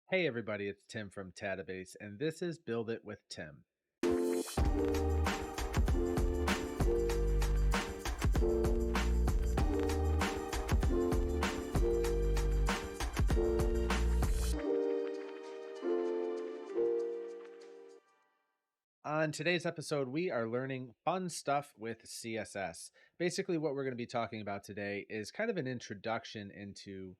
Hey everybody, it's Tim from Tadabase, and this is Build It with Tim. On today's episode, we are learning fun stuff with CSS. Basically, what we're going to be talking about today is kind of an introduction into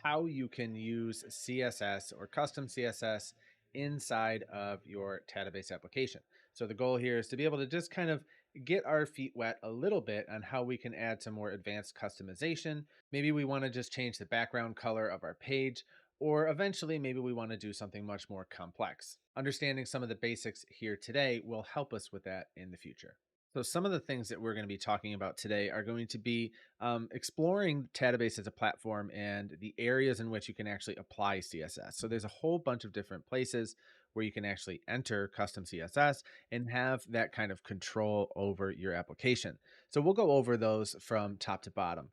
how you can use CSS or custom CSS inside of your Tadabase application. So the goal here is to be able to just kind of get our feet wet a little bit on how we can add some more advanced customization. Maybe we want to just change the background color of our page, or eventually, maybe we want to do something much more complex. Understanding some of the basics here today will help us with that in the future. So, some of the things that we're going to be talking about today are going to be exploring Tadabase as a platform and the areas in which you can actually apply CSS. So, there's a whole bunch of different places where you can actually enter custom CSS and have that kind of control over your application. So, we'll go over those from top to bottom.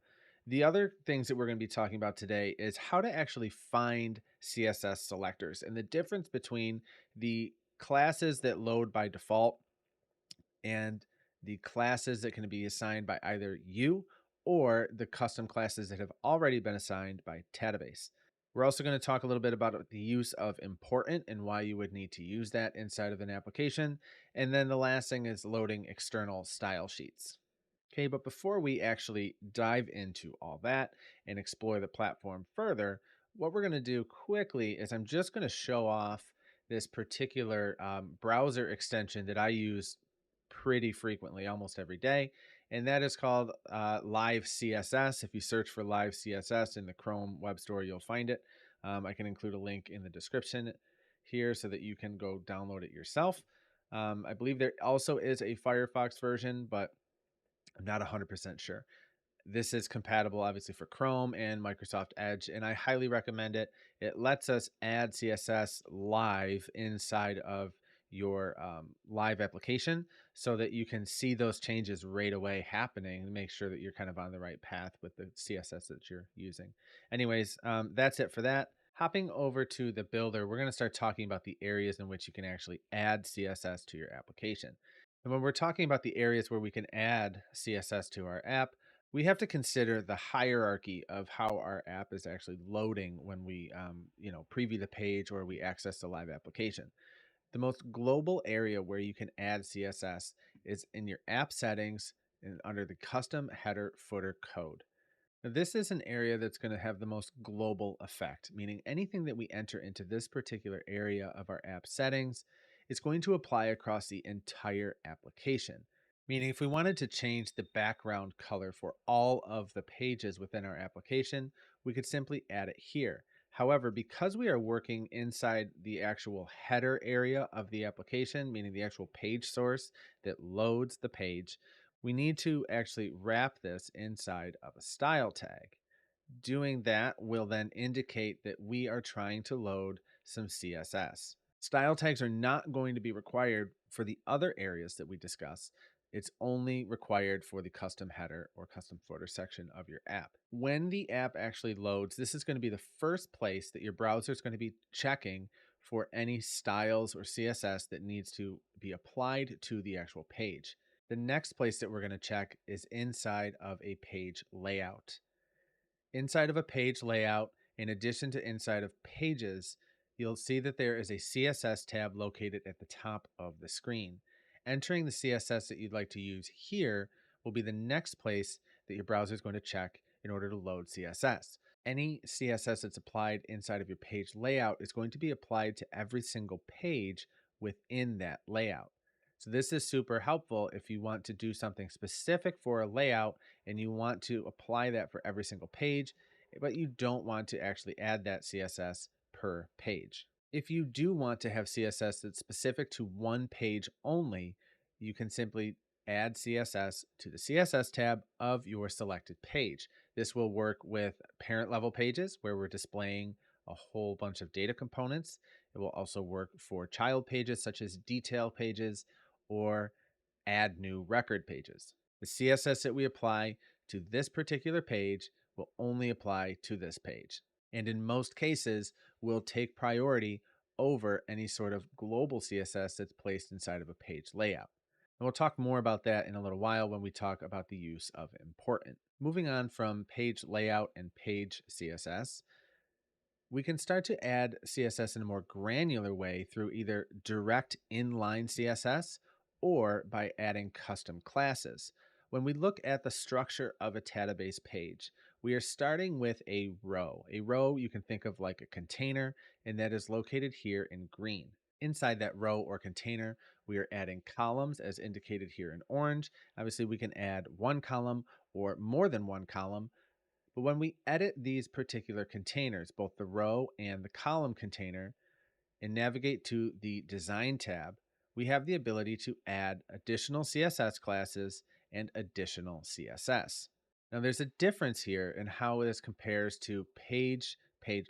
The other things that we're going to be talking about today is how to actually find CSS selectors and the difference between the classes that load by default and the classes that can be assigned by either you or the custom classes that have already been assigned by Tadabase. We're also going to talk a little bit about the use of important and why you would need to use that inside of an application. And then the last thing is loading external style sheets. Okay, but before we actually dive into all that and explore the platform further, what we're going to do quickly is I'm just going to show off this particular browser extension that I use pretty frequently, almost every day, and that is called Live CSS. If you search for Live CSS in the Chrome Web Store, you'll find it. I can include a link in the description here so that you can go download it yourself. I believe there also is a Firefox version, but I'm not 100% sure. This is compatible, obviously, for Chrome and Microsoft Edge, and I highly recommend it. It lets us add CSS live inside of your live application so that you can see those changes right away happening and make sure that you're kind of on the right path with the CSS that you're using. Anyways, that's it for that. Hopping over to the builder, we're going to start talking about the areas in which you can actually add CSS to your application. And when we're talking about the areas where we can add CSS to our app, we have to consider the hierarchy of how our app is actually loading when we, preview the page or we access the live application. The most global area where you can add CSS is in your app settings and under the custom header footer code. Now, this is an area that's going to have the most global effect, meaning anything that we enter into this particular area of our app settings is going to apply across the entire application. Meaning, if we wanted to change the background color for all of the pages within our application, we could simply add it here. However, because we are working inside the actual header area of the application, meaning the actual page source that loads the page, we need to actually wrap this inside of a style tag. Doing that will then indicate that we are trying to load some CSS. Style tags are not going to be required for the other areas that we discuss. It's only required for the custom header or custom footer section of your app. When the app actually loads, this is going to be the first place that your browser is going to be checking for any styles or CSS that needs to be applied to the actual page. The next place that we're going to check is inside of a page layout. Inside of a page layout, in addition to inside of pages, you'll see that there is a CSS tab located at the top of the screen. Entering the CSS that you'd like to use here will be the next place that your browser is going to check in order to load CSS. Any CSS that's applied inside of your page layout is going to be applied to every single page within that layout. So this is super helpful if you want to do something specific for a layout and you want to apply that for every single page, but you don't want to actually add that CSS per page. If you do want to have CSS that's specific to one page only, you can simply add CSS to the CSS tab of your selected page. This will work with parent level pages where we're displaying a whole bunch of data components. It will also work for child pages such as detail pages or add new record pages. The CSS that we apply to this particular page will only apply to this page. And in most cases, will take priority over any sort of global CSS that's placed inside of a page layout. And we'll talk more about that in a little while when we talk about the use of important. Moving on from page layout and page CSS, we can start to add CSS in a more granular way through either direct inline CSS or by adding custom classes. When we look at the structure of a Tadabase page, we are starting with a row. A row you can think of like a container, and that is located here in green. Inside that row or container, we are adding columns as indicated here in orange. Obviously, we can add one column or more than one column, but when we edit these particular containers, both the row and the column container, and navigate to the Design tab, we have the ability to add additional CSS classes and additional CSS. Now, there's a difference here in how this compares to page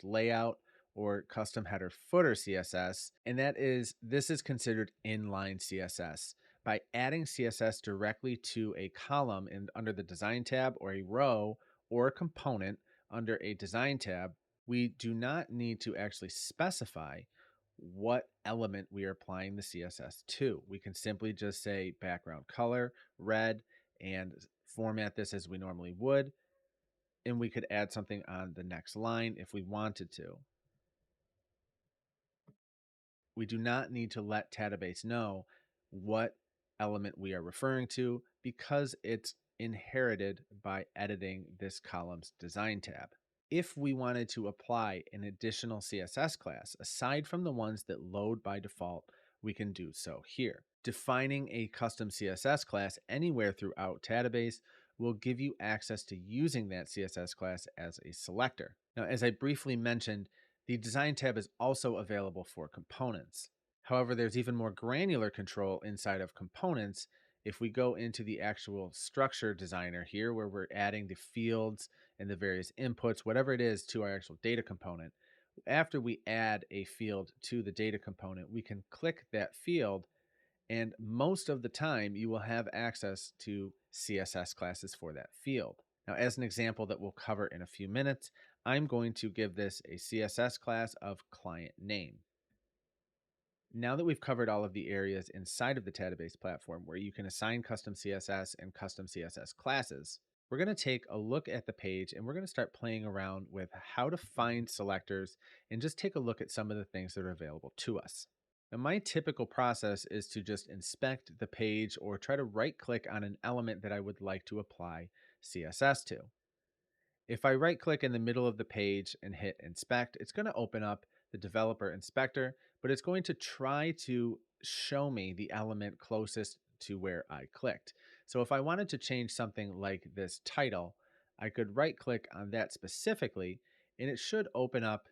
layout, or custom header footer CSS, and that is this is considered inline CSS. By adding CSS directly to a column under the Design tab, or a row or a component under a Design tab, we do not need to actually specify what element we are applying the CSS to. We can simply just say background color, red, and format this as we normally would. And we could add something on the next line if we wanted to. We do not need to let Tadabase know what element we are referring to because it's inherited by editing this column's Design tab. If we wanted to apply an additional CSS class, aside from the ones that load by default, we can do so here. Defining a custom CSS class anywhere throughout Tadabase will give you access to using that CSS class as a selector. Now, as I briefly mentioned, the Design tab is also available for components. However, there's even more granular control inside of components if we go into the actual structure designer here, where we're adding the fields and the various inputs, whatever it is, to our actual data component. After we add a field to the data component, we can click that field, and most of the time you will have access to CSS classes for that field. Now, as an example that we'll cover in a few minutes, I'm going to give this a CSS class of client name. Now that we've covered all of the areas inside of the Tadabase platform where you can assign custom CSS and custom CSS classes, we're going to take a look at the page and we're going to start playing around with how to find selectors and just take a look at some of the things that are available to us. Now, my typical process is to just inspect the page or try to right click on an element that I would like to apply CSS to. If I right click in the middle of the page and hit inspect, it's going to open up the developer inspector, but it's going to try to show me the element closest to where I clicked. So if I wanted to change something like this title, I could right click on that specifically, and it should open up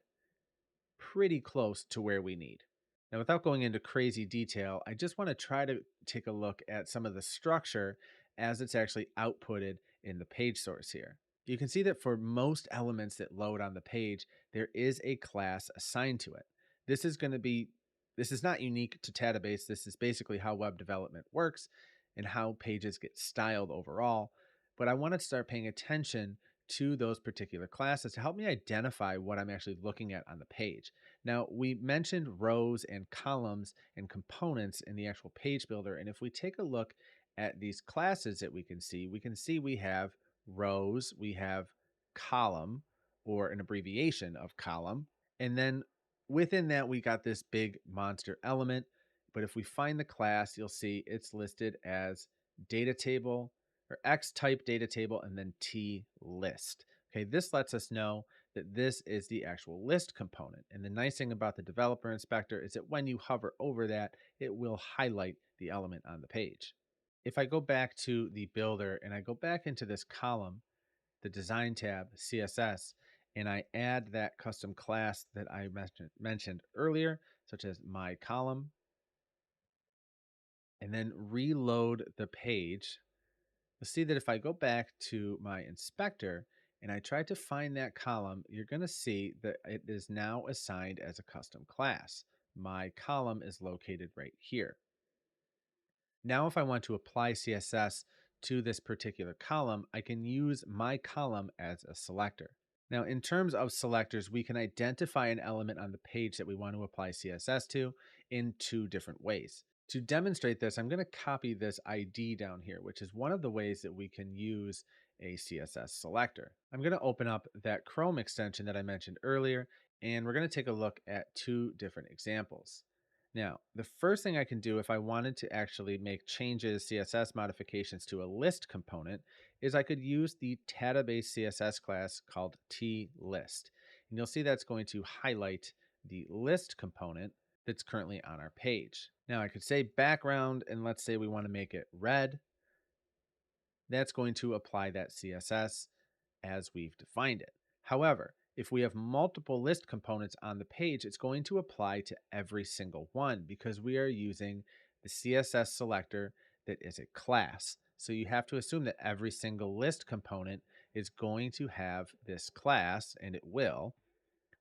pretty close to where we need. Now, without going into crazy detail, I just want to try to take a look at some of the structure as it's actually outputted in the page source here. You can see that for most elements that load on the page, there is a class assigned to it. This is going to be, this is not unique to Tadabase. This is basically how web development works and how pages get styled overall. But I want to start paying attention to those particular classes to help me identify what I'm actually looking at on the page. Now, we mentioned rows and columns and components in the actual page builder. And if we take a look at these classes that we can see we have rows, we have column, or an abbreviation of column, and then within that we got this big monster element. But if we find the class, you'll see it's listed as data table, or X type data table, and then T list. Okay, this lets us know that this is the actual list component. And the nice thing about the developer inspector is that when you hover over that, it will highlight the element on the page. If I go back to the builder and I go back into this column, the Design tab, CSS, and I add that custom class that I mentioned earlier, such as my column, and then reload the page, you'll see that if I go back to my inspector and I try to find that column, you're going to see that it is now assigned as a custom class. My column is located right here. Now, if I want to apply CSS to this particular column, I can use my column as a selector. Now, in terms of selectors, we can identify an element on the page that we want to apply CSS to in two different ways. To demonstrate this, I'm going to copy this ID down here, which is one of the ways that we can use a CSS selector. I'm going to open up that Chrome extension that I mentioned earlier, and we're going to take a look at two different examples. Now, the first thing I can do if I wanted to actually make changes, CSS modifications to a list component, is I could use the Tadabase CSS class called TList. And you'll see that's going to highlight the list component that's currently on our page. Now I could say background, and let's say we want to make it red. That's going to apply that CSS as we've defined it. However, if we have multiple list components on the page, it's going to apply to every single one because we are using the CSS selector that is a class. So you have to assume that every single list component is going to have this class, and it will.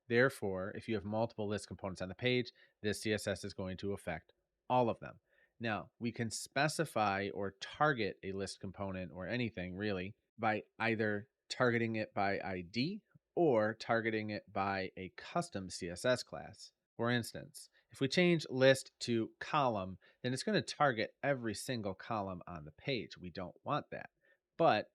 Therefore, if you have multiple list components on the page, this CSS is going to affect all of them. Now, we can specify or target a list component or anything really by either targeting it by ID or targeting it by a custom CSS class. For instance, if we change list to column, then it's going to target every single column on the page. We don't want that. But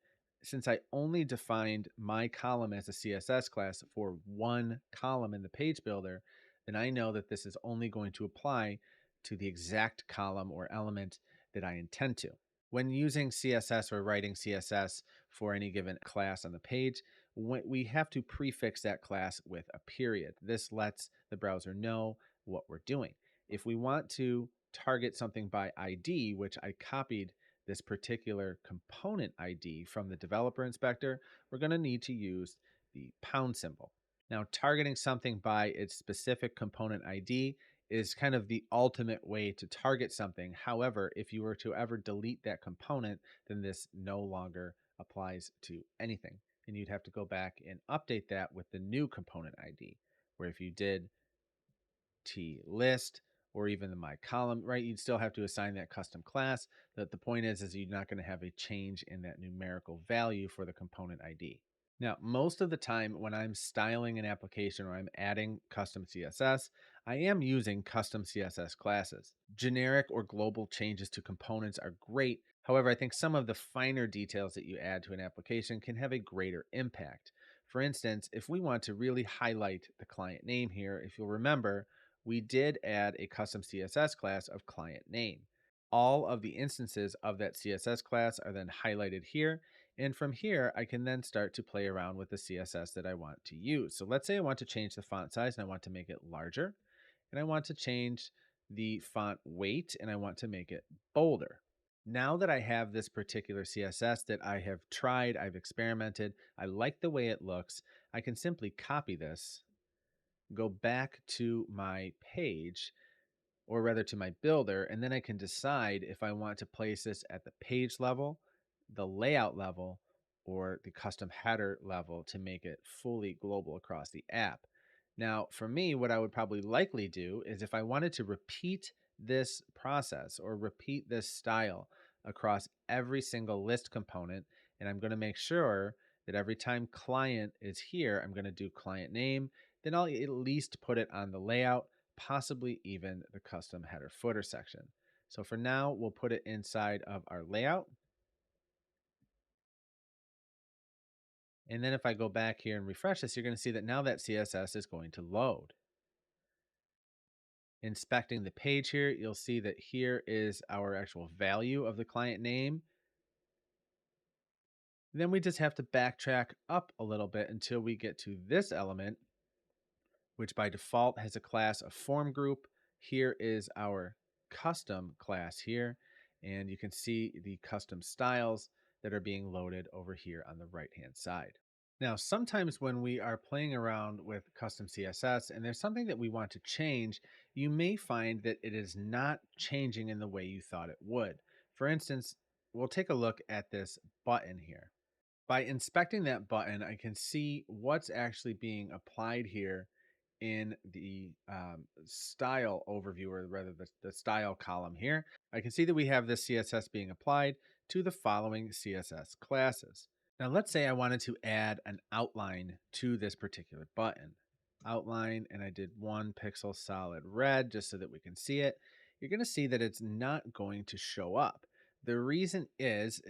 since I only defined my column as a CSS class for one column in the page builder, then I know that this is only going to apply to the exact column or element that I intend to. When using CSS or writing CSS for any given class on the page, we have to prefix that class with a period. This lets the browser know what we're doing. If we want to target something by ID, which I copied this particular component ID from the developer inspector, we're going to need to use the pound symbol. Now, targeting something by its specific component ID is kind of the ultimate way to target something. However, if you were to ever delete that component, then this no longer applies to anything. And you'd have to go back and update that with the new component ID, where if you did list or even the my column, right, you'd still have to assign that custom class. The point is you're not going to have a change in that numerical value for the component ID. Now, most of the time when I'm styling an application or I'm adding custom CSS, I am using custom CSS classes. Generic or global changes to components are great. However, I think some of the finer details that you add to an application can have a greater impact. For instance, if we want to really highlight the client name here, if you'll remember, we did add a custom CSS class of client name. All of the instances of that CSS class are then highlighted here. And from here, I can then start to play around with the CSS that I want to use. So let's say I want to change the font size and I want to make it larger. And I want to change the font weight and I want to make it bolder. Now that I have this particular CSS that I have tried, I've experimented, I like the way it looks, I can simply copy this, go back to my page, or rather to my builder, and then I can decide if I want to place this at the page level, the layout level, or the custom header level to make it fully global across the app. Now, for me, what I would probably likely do is if I wanted to repeat this process or repeat this style across every single list component, and I'm going to make sure that every time client is here, I'm going to do client name, then I'll at least put it on the layout, possibly even the custom header footer section. So for now, we'll put it inside of our layout. And then if I go back here and refresh this, you're going to see that now that CSS is going to load. Inspecting the page here, you'll see that here is our actual value of the client name. Then we just have to backtrack up a little bit until we get to this element, which by default has a class of form group. Here is our custom class here, and you can see the custom styles that are being loaded over here on the right-hand side. Now, sometimes when we are playing around with custom CSS and there's something that we want to change, you may find that it is not changing in the way you thought it would. For instance, we'll take a look at this button here. By inspecting that button, I can see what's actually being applied here in the style overview, or rather the style column here. I can see that we have this CSS being applied to the following CSS classes. Now, let's say I wanted to add an outline to this particular button. Outline, and I did 1 pixel solid red just so that we can see it. You're going to see that it's not going to show up. The reason is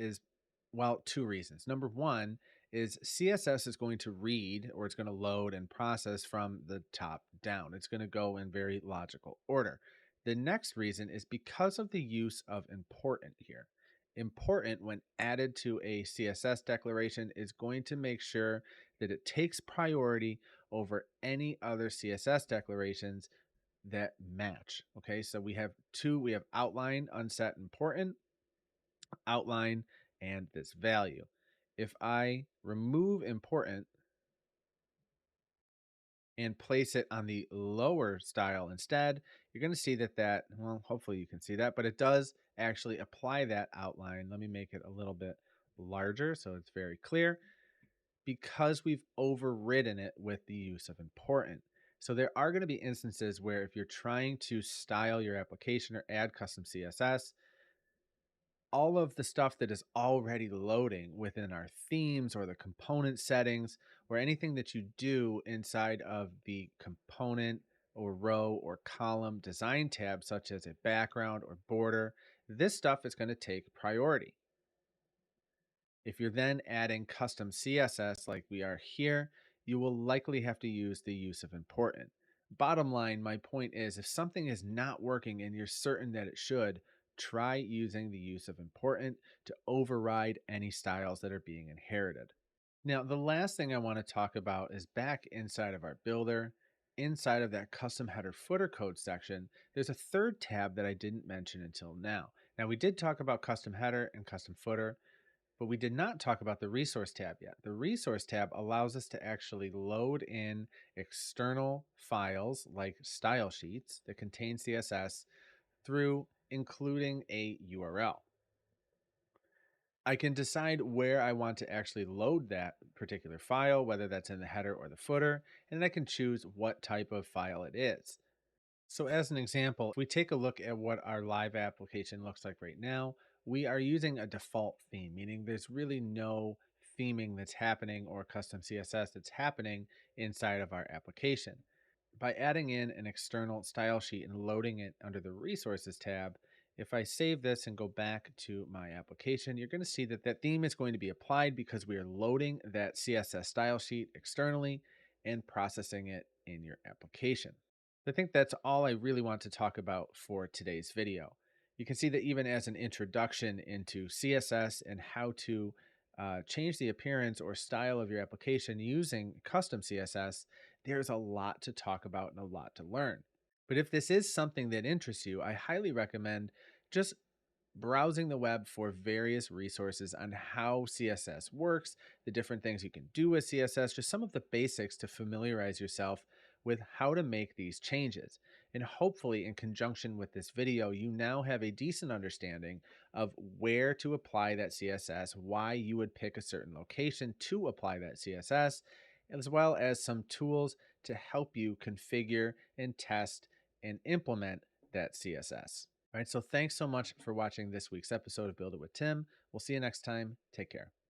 well, two reasons. Number one is CSS is going to read, or it's going to load and process from the top down. It's going to go in very logical order. The next reason is because of the use of important here. Important, when added to a CSS declaration, is going to make sure that it takes priority over any other CSS declarations that match. Okay, so we have outline, unset, important, outline, and this value. If I remove important and place it on the lower style instead, you're going to see well, hopefully you can see that, but it does actually apply that outline. Let me make it a little bit larger so it's very clear, because we've overridden it with the use of important. So there are going to be instances where if you're trying to style your application or add custom CSS, all of the stuff that is already loading within our themes or the component settings or anything that you do inside of the component or row or column design tab, such as a background or border, this stuff is going to take priority. If you're then adding custom CSS like we are here, you will likely have to use the use of important. Bottom line, my point is, if something is not working and you're certain that it should, try using the use of important to override any styles that are being inherited. Now, the last thing I want to talk about is back inside of our builder. Inside of that custom header footer code section, there's a third tab that I didn't mention until now. Now, we did talk about custom header and custom footer, but we did not talk about the resource tab yet. The resource tab allows us to actually load in external files like style sheets that contain CSS through including a URL. I can decide where I want to actually load that particular file, whether that's in the header or the footer, and I can choose what type of file it is. So as an example, if we take a look at what our live application looks like right now, we are using a default theme, meaning there's really no theming that's happening or custom CSS that's happening inside of our application. By adding in an external style sheet and loading it under the resources tab, if I save this and go back to my application, you're going to see that that theme is going to be applied because we are loading that CSS style sheet externally and processing it in your application. I think that's all I really want to talk about for today's video. You can see that even as an introduction into CSS and how to change the appearance or style of your application using custom CSS, there's a lot to talk about and a lot to learn. But if this is something that interests you, I highly recommend just browsing the web for various resources on how CSS works, the different things you can do with CSS, just some of the basics to familiarize yourself with how to make these changes. And hopefully, in conjunction with this video, you now have a decent understanding of where to apply that CSS, why you would pick a certain location to apply that CSS, as well as some tools to help you configure and test and implement that CSS. All right, so thanks so much for watching this week's episode of Build It with Tim. We'll see you next time. Take care.